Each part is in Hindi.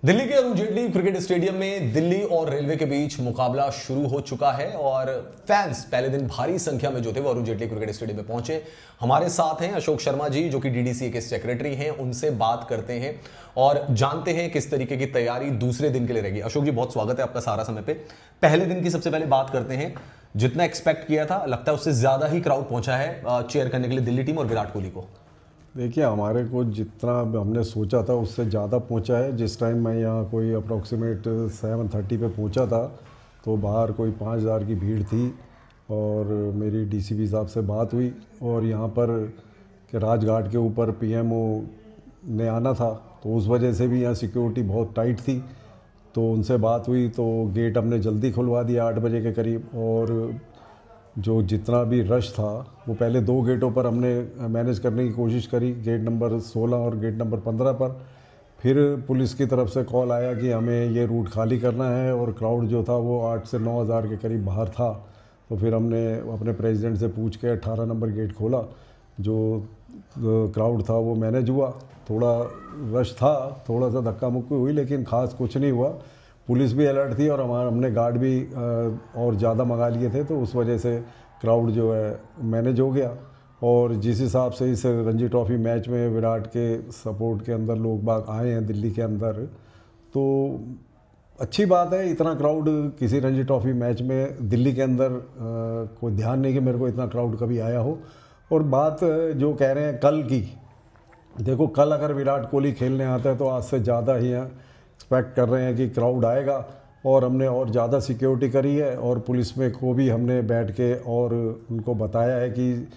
दिल्ली के अरुण जेटली क्रिकेट स्टेडियम में दिल्ली और रेलवे के बीच मुकाबला शुरू हो चुका है और फैंस पहले दिन भारी संख्या में जो थे वो अरुण जेटली क्रिकेट स्टेडियम में पहुंचे। हमारे साथ हैं अशोक शर्मा जी, जो कि डीडीसीए के सेक्रेटरी हैं। उनसे बात करते हैं और जानते हैं किस तरीके की तैयारी दूसरे दिन के लिए रहेगी। अशोक जी, बहुत स्वागत है आपका सारा समय पे। पहले दिन की सबसे पहले बात करते हैं। जितना एक्सपेक्ट किया था, लगता है उससे ज्यादा ही क्राउड पहुंचा है चेयर करने के लिए दिल्ली टीम और विराट कोहली को। देखिए, हमारे को जितना हमने सोचा था उससे ज़्यादा पहुंचा है। जिस टाइम मैं यहाँ कोई अप्रॉक्सीमेट 7:30 पे पहुंचा था तो बाहर कोई 5,000 की भीड़ थी और मेरी डीसीपी साहब से बात हुई और यहाँ पर कि राजघाट के ऊपर पीएमओ ने आना था तो उस वजह से भी यहाँ सिक्योरिटी बहुत टाइट थी। तो उनसे बात हुई तो गेट हमने जल्दी खुलवा दिया 8 बजे के करीब। और जो जितना भी रश था वो पहले 2 गेटों पर हमने मैनेज करने की कोशिश करी, गेट नंबर 16 और गेट नंबर 15 पर। फिर पुलिस की तरफ से कॉल आया कि हमें ये रूट खाली करना है और क्राउड जो था वो 8 से 9 हज़ार के करीब बाहर था। तो फिर हमने अपने प्रेसिडेंट से पूछ के 18 नंबर गेट खोला। जो क्राउड था वो मैनेज हुआ। थोड़ा रश था, थोड़ा सा धक्का मुक्की हुई, लेकिन ख़ास कुछ नहीं हुआ। पुलिस भी अलर्ट थी और हमने गार्ड भी और ज़्यादा मंगा लिए थे, तो उस वजह से क्राउड जो है मैनेज हो गया। और जिस हिसाब से इस रणजी ट्रॉफी मैच में विराट के सपोर्ट के अंदर लोग बाग आए हैं दिल्ली के अंदर, तो अच्छी बात है। इतना क्राउड किसी रणजी ट्रॉफी मैच में दिल्ली के अंदर कोई ध्यान नहीं कि मेरे को इतना क्राउड कभी आया हो। और बात जो कह रहे हैं कल की, देखो कल अगर विराट कोहली खेलने आता है तो आज से ज़्यादा ही एक्सपेक्ट कर रहे हैं कि क्राउड आएगा। और हमने और ज़्यादा सिक्योरिटी करी है और पुलिस में को भी हमने बैठ के और उनको बताया है कि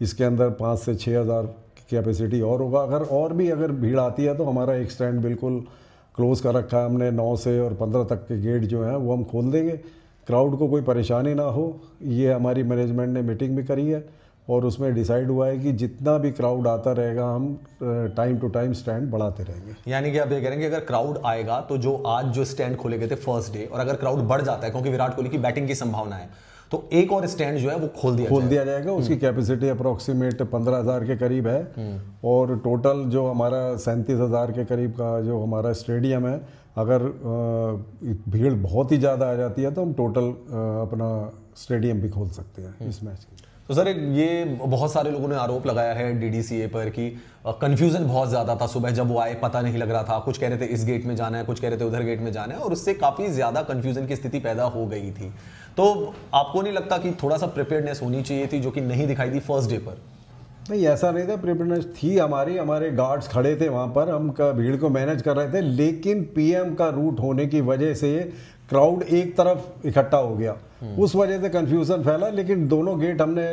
इसके अंदर 5 से 6 हज़ार की कैपेसिटी और होगा। अगर भीड़ आती है तो हमारा एक स्टैंड बिल्कुल क्लोज़ कर रखा है हमने। 9 से और 15 तक के गेट जो हैं वो हम खोल देंगे, क्राउड को कोई परेशानी ना हो। ये हमारी मैनेजमेंट ने मीटिंग भी करी है और उसमें डिसाइड हुआ है कि जितना भी क्राउड आता रहेगा हम टाइम टू टाइम स्टैंड बढ़ाते रहेंगे। यानी कि आप ये कह रहे हैं कि अगर क्राउड आएगा तो जो आज जो स्टैंड खोले गए थे फर्स्ट डे, और अगर क्राउड बढ़ जाता है क्योंकि विराट कोहली की बैटिंग की संभावना है, तो एक और स्टैंड जो है वो खोल दिया जाएगा। उसकी कैपेसिटी अप्रोक्सीमेट 15,000 के करीब है और टोटल जो हमारा 37,000 के करीब का जो हमारा स्टेडियम है, अगर भीड़ बहुत ही ज़्यादा आ जाती है तो हम टोटल अपना स्टेडियम भी खोल सकते हैं इस मैच के। तो सर, ये बहुत सारे लोगों ने आरोप लगाया है डीडीसीए पर कि कंफ्यूजन बहुत ज़्यादा था। सुबह जब वो आए पता नहीं लग रहा था, कुछ कह रहे थे इस गेट में जाना है, कुछ कह रहे थे उधर गेट में जाना है, और उससे काफ़ी ज़्यादा कंफ्यूजन की स्थिति पैदा हो गई थी। तो आपको नहीं लगता कि थोड़ा सा प्रिपेयर्डनेस होनी चाहिए थी, जो कि नहीं दिखाई दी फर्स्ट डे पर? नहीं, ऐसा नहीं था। प्रिपेयर्डनेस थी हमारे गार्ड्स खड़े थे वहाँ पर, हम भीड़ को मैनेज कर रहे थे। लेकिन पीएम का रूट होने की वजह से क्राउड एक तरफ इकट्ठा हो गया, उस वजह से कंफ्यूजन फैला। लेकिन दोनों गेट हमने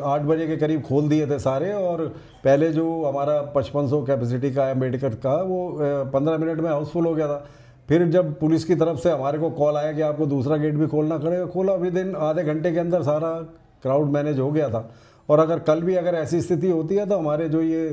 8 बजे के करीब खोल दिए थे सारे। और पहले जो हमारा 5500 कैपेसिटी का अम्बेडकर का, वो 15 मिनट में हाउसफुल हो गया था। फिर जब पुलिस की तरफ से हमारे को कॉल आया कि आपको दूसरा गेट भी खोलना पड़ेगा, खोला। विद इन आधे घंटे के अंदर सारा क्राउड मैनेज हो गया था। और अगर कल भी अगर ऐसी स्थिति होती है तो हमारे जो ये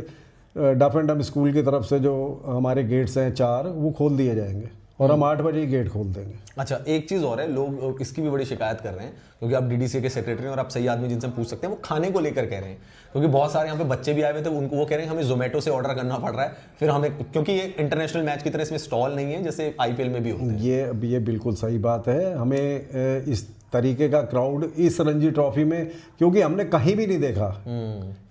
डफ एंड डम स्कूल की तरफ से जो हमारे गेट्स हैं 4, वो खोल दिए जाएंगे और हम 8 बजे ही गेट खोल देंगे। अच्छा, एक चीज़ और है, लोग इसकी भी बड़ी शिकायत कर रहे हैं, क्योंकि आप डीडीसीए के सेक्रेटरी हैं और आप सही आदमी जिनसे पूछ सकते हैं। वो खाने को लेकर कह रहे हैं, क्योंकि बहुत सारे यहाँ पे बच्चे भी आए हुए थे, उनको वो कह रहे हैं हमें जोमेटो से ऑर्डर करना पड़ रहा है। फिर हमें, क्योंकि ये इंटरनेशनल मैच की तरह इसमें स्टॉल नहीं है जैसे आईपीएल में भी होते हैं। ये बिल्कुल सही बात है। हमें इस तरीके का क्राउड इस रणजी ट्रॉफी में, क्योंकि हमने कहीं भी नहीं देखा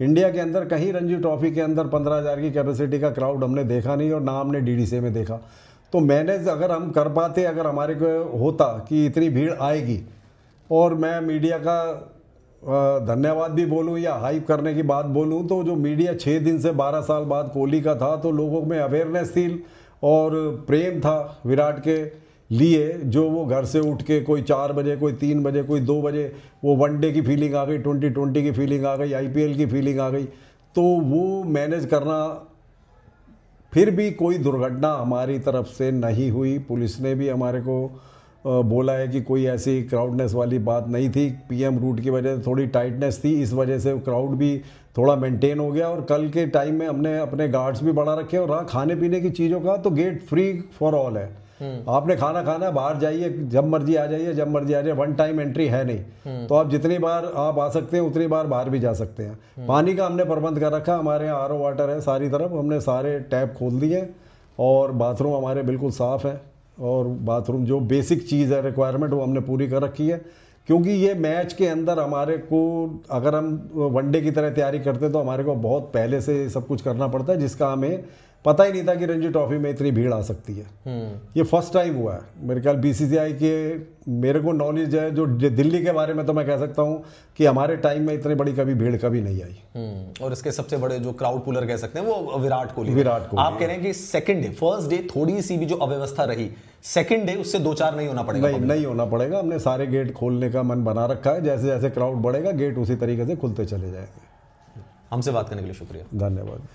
इंडिया के अंदर, कहीं रणजी ट्रॉफी के अंदर 15,000 की कैपेसिटी का क्राउड हमने देखा नहीं और ना हमने डीडीसीए में देखा। तो मैनेज अगर हम कर पाते, अगर हमारे को होता कि इतनी भीड़ आएगी, और मैं मीडिया का धन्यवाद भी बोलूं या हाइप करने की बात बोलूं, तो जो मीडिया 6 दिन से 12 साल बाद कोहली का था, तो लोगों में अवेयरनेस थी और प्रेम था विराट के लिए। जो वो घर से उठ के कोई 4 बजे, कोई 3 बजे, कोई 2 बजे, वो वनडे की फीलिंग आ गई, 2020 की फीलिंग आ गई, आईपीएल की फीलिंग आ गई। तो वो मैनेज करना, फिर भी कोई दुर्घटना हमारी तरफ से नहीं हुई। पुलिस ने भी हमारे को बोला है कि कोई ऐसी क्राउडनेस वाली बात नहीं थी। पीएम रूट की वजह से थोड़ी टाइटनेस थी, इस वजह से क्राउड भी थोड़ा मेंटेन हो गया। और कल के टाइम में हमने अपने गार्ड्स भी बढ़ा रखे। और रहा खाने पीने की चीज़ों का, तो गेट फ्री फॉर ऑल है। आपने खाना खाना, बाहर जाइए, जब मर्जी आ जाइए, जब मर्जी आ जाइए, 1 टाइम एंट्री है नहीं। तो आप जितनी बार आप आ सकते हैं उतनी बार बाहर भी जा सकते हैं। पानी का हमने प्रबंध कर रखा, हमारे यहाँ आरओ वाटर है सारी तरफ, हमने सारे टैप खोल दिए और बाथरूम हमारे बिल्कुल साफ़ हैं, और बाथरूम जो बेसिक चीज़ है रिक्वायरमेंट वो हमने पूरी कर रखी है, क्योंकि ये मैच के अंदर हमारे को, अगर हम वनडे की तरह तैयारी करते तो हमारे को बहुत पहले से सब कुछ करना पड़ता है, जिसका हमें पता ही नहीं था कि रणजी ट्रॉफी में इतनी भीड़ आ सकती है। ये फर्स्ट टाइम हुआ है मेरे ख्याल बीसीसीआई के, मेरे को नॉलेज है जो दिल्ली के बारे में, तो मैं कह सकता हूँ कि हमारे टाइम में इतनी बड़ी कभी भीड़ कभी नहीं आई। और इसके सबसे बड़े जो क्राउड पुलर कह सकते हैं वो विराट कोहली। आप कह रहे हैं कि सेकंड डे, फर्स्ट डे थोड़ी सी भी जो अव्यवस्था रही, सेकंड डे उससे 2-4 नहीं होना पड़ेगा? नहीं होना पड़ेगा। हमने सारे गेट खोलने का मन बना रखा है, जैसे जैसे क्राउड बढ़ेगा गेट उसी तरीके से खुलते चले जाएंगे। हमसे बात करने के लिए शुक्रिया। धन्यवाद।